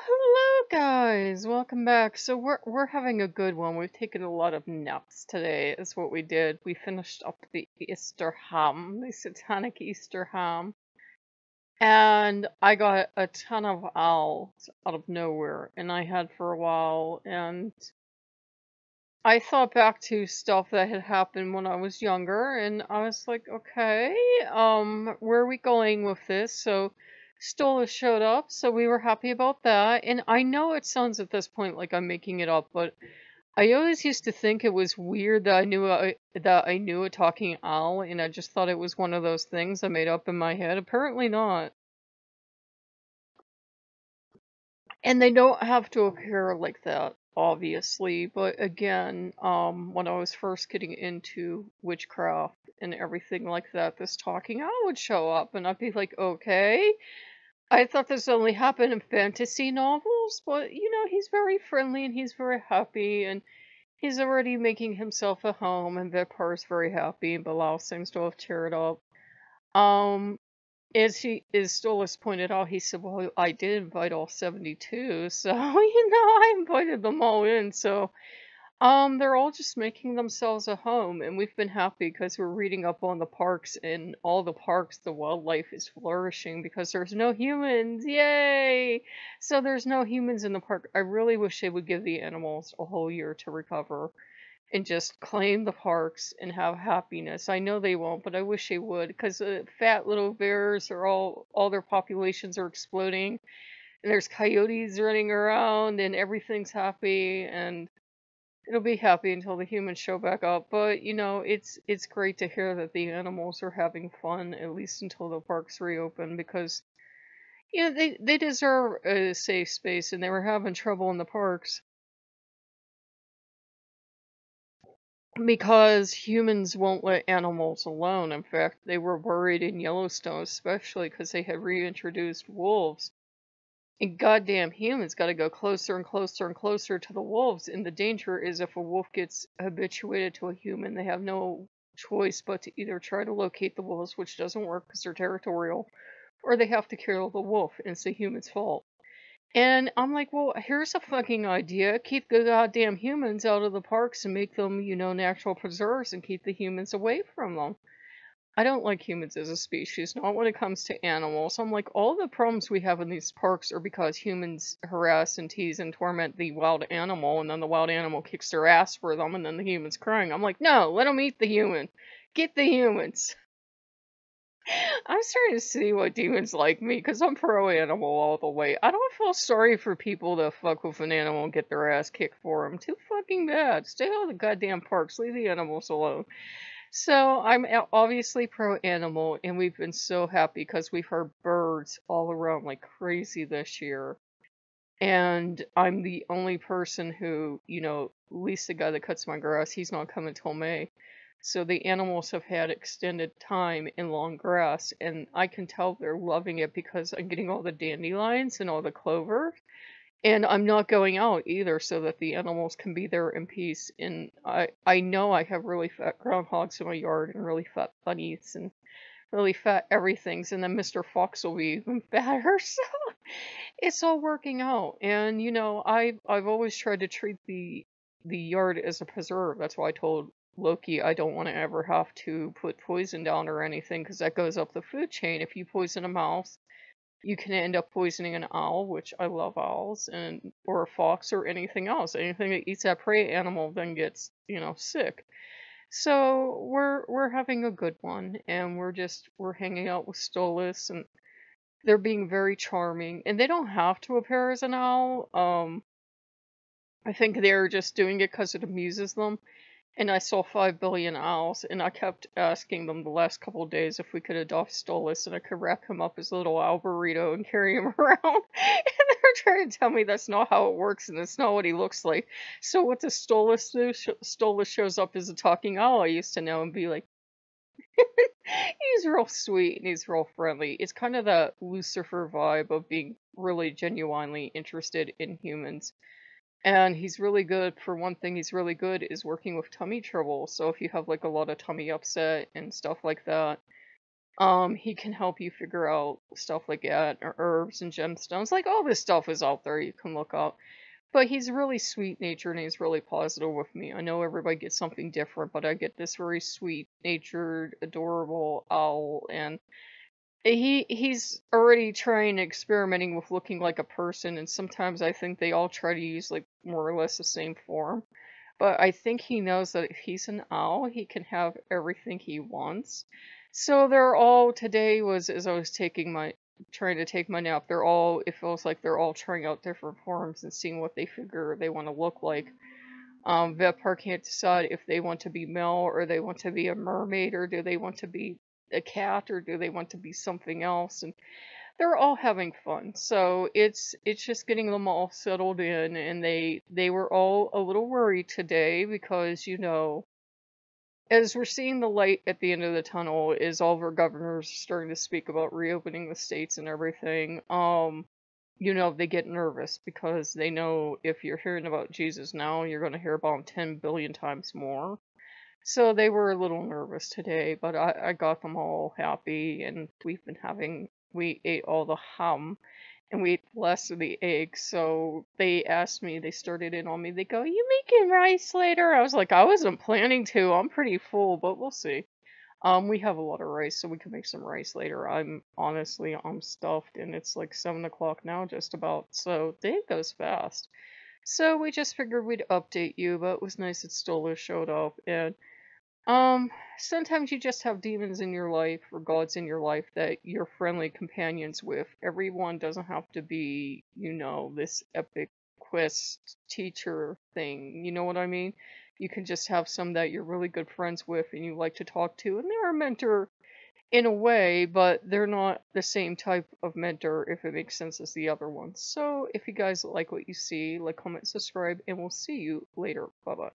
Hello guys, welcome back. So we're having a good one. We've taken a lot of naps today, is what we did. We finished up the Easter ham, the satanic Easter ham, and I got a ton of owls out of nowhere, and I had for a while, and I thought back to stuff that had happened when I was younger, and I was like, okay, where are we going with this? So Stolas showed up, so we were happy about that. And I know it sounds at this point like I'm making it up, but I always used to think it was weird that I knew a talking owl, and I just thought it was one of those things I made up in my head. Apparently not. And they don't have to appear like that, obviously. But again, when I was first getting into witchcraft and everything like that, this talking owl would show up, and I'd be like, okay. I thought this only happened in fantasy novels, but he's very friendly and he's very happy, and he's already making himself a home, and Vipar is very happy, and Bilal seems to have cheered up. Um, as Stolas pointed out, he said, "Well, I did invite all 72, so I invited them all in." So, they're all just making themselves a home, and we've been happy because we're reading up on the parks, and all the parks, the wildlife is flourishing because there's no humans. Yay! So there's no humans in the park. I really wish they would give the animals a whole year to recover and just claim the parks and have happiness. I know they won't, but I wish they would, because fat little bears are all their populations are exploding, and there's coyotes running around, and everything's happy, and it'll be happy until the humans show back up. But it's great to hear that the animals are having fun, at least until the parks reopen, because they deserve a safe space, and they were having trouble in the parks because humans won't let animals alone. In fact, they were worried in Yellowstone, especially because they had reintroduced wolves. And goddamn humans got to go closer and closer and closer to the wolves. And the danger is if a wolf gets habituated to a human, they have no choice but to either try to locate the wolves, which doesn't work because they're territorial, or they have to kill the wolf, and it's the human's fault. And I'm like, well, here's a fucking idea. Keep the goddamn humans out of the parks and make them, natural preserves, and keep the humans away from them. I don't like humans as a species, not when it comes to animals. I'm like, all the problems we have in these parks are because humans harass and tease and torment the wild animal, and then the wild animal kicks their ass for them, and then the human's crying. I'm like, no, let them eat the human. Get the humans. I'm starting to see what demons like me, because I'm pro animal all the way. I don't feel sorry for people that fuck with an animal and get their ass kicked for them. Too fucking bad. Stay out of the goddamn parks. Leave the animals alone. So I'm obviously pro animal, and we've been so happy because we've heard birds all around like crazy this year. And I'm the only person who, at least the guy that cuts my grass, he's not coming till May. So the animals have had extended time in long grass, and I can tell they're loving it because I'm getting all the dandelions and all the clover. And I'm not going out either, so that the animals can be there in peace. And I know I have really fat groundhogs in my yard, and really fat bunnies, and really fat everythings. And then Mr. Fox will be even fatter. So it's all working out. And I've always tried to treat the yard as a preserve. That's why I told Loki I don't want to ever have to put poison down or anything, because that goes up the food chain. If you poison a mouse, you can end up poisoning an owl, which I love owls, and or a fox or anything else. Anything that eats that prey animal then gets, sick. So we're having a good one, and we're hanging out with Stolas, and they're being very charming. And they don't have to appear as an owl. I think they're just doing it because it amuses them. And I saw 5 billion owls, and I kept asking them the last couple of days if we could adopt Stolas, and I could wrap him up as a little owl burrito and carry him around. And they're trying to tell me that's not how it works, and that's not what he looks like. So what does Stolas do? Stolas shows up as a talking owl I used to know, and be like, he's real sweet and he's real friendly. It's kind of that Lucifer vibe of being really genuinely interested in humans. And he's really good. For one thing, he's really good is working with tummy trouble. So if you have like a lot of tummy upset and stuff like that, He can help you figure out stuff like that, or herbs and gemstones. Like, all this stuff is out there you can look up. But he's really sweet natured and he's really positive with me. I know everybody gets something different, but I get this very sweet natured, adorable owl, and he's already trying experimenting with looking like a person, and sometimes I think they all try to use like more or less the same form. But I think he knows that if he's an owl, he can have everything he wants. So they're all today was as I was trying to take my nap, it feels like they're all trying out different forms and seeing what they figure they want to look like. Vepar can't decide if they want to be male or they want to be a mermaid, or do they want to be a cat, or do they want to be something else, and they're all having fun. So it's just getting them all settled in, and they were all a little worried today because, as we're seeing the light at the end of the tunnel, is all of our governors starting to speak about reopening the states and everything. They get nervous because they know if you're hearing about Jesus now, you're going to hear about him 10 billion times more. So they were a little nervous today, but I got them all happy, and we ate all the ham, and we ate less of the eggs. So they started in on me, they go, "You making rice later?" I was like, I wasn't planning to, I'm pretty full, but we'll see. We have a lot of rice, so we can make some rice later. I'm stuffed, and it's like 7 o'clock now, just about, so the day goes fast. So we just figured we'd update you, but it was nice that Stolas showed up, and um, sometimes you just have demons in your life or gods in your life that you're friendly companions with. Everyone doesn't have to be, this epic quest teacher thing. You know what I mean? You can just have some that you're really good friends with and you like to talk to, and they're a mentor in a way, but they're not the same type of mentor, if it makes sense, as the other ones. So if you guys like what you see, like, comment, subscribe, and we'll see you later. Bye bye.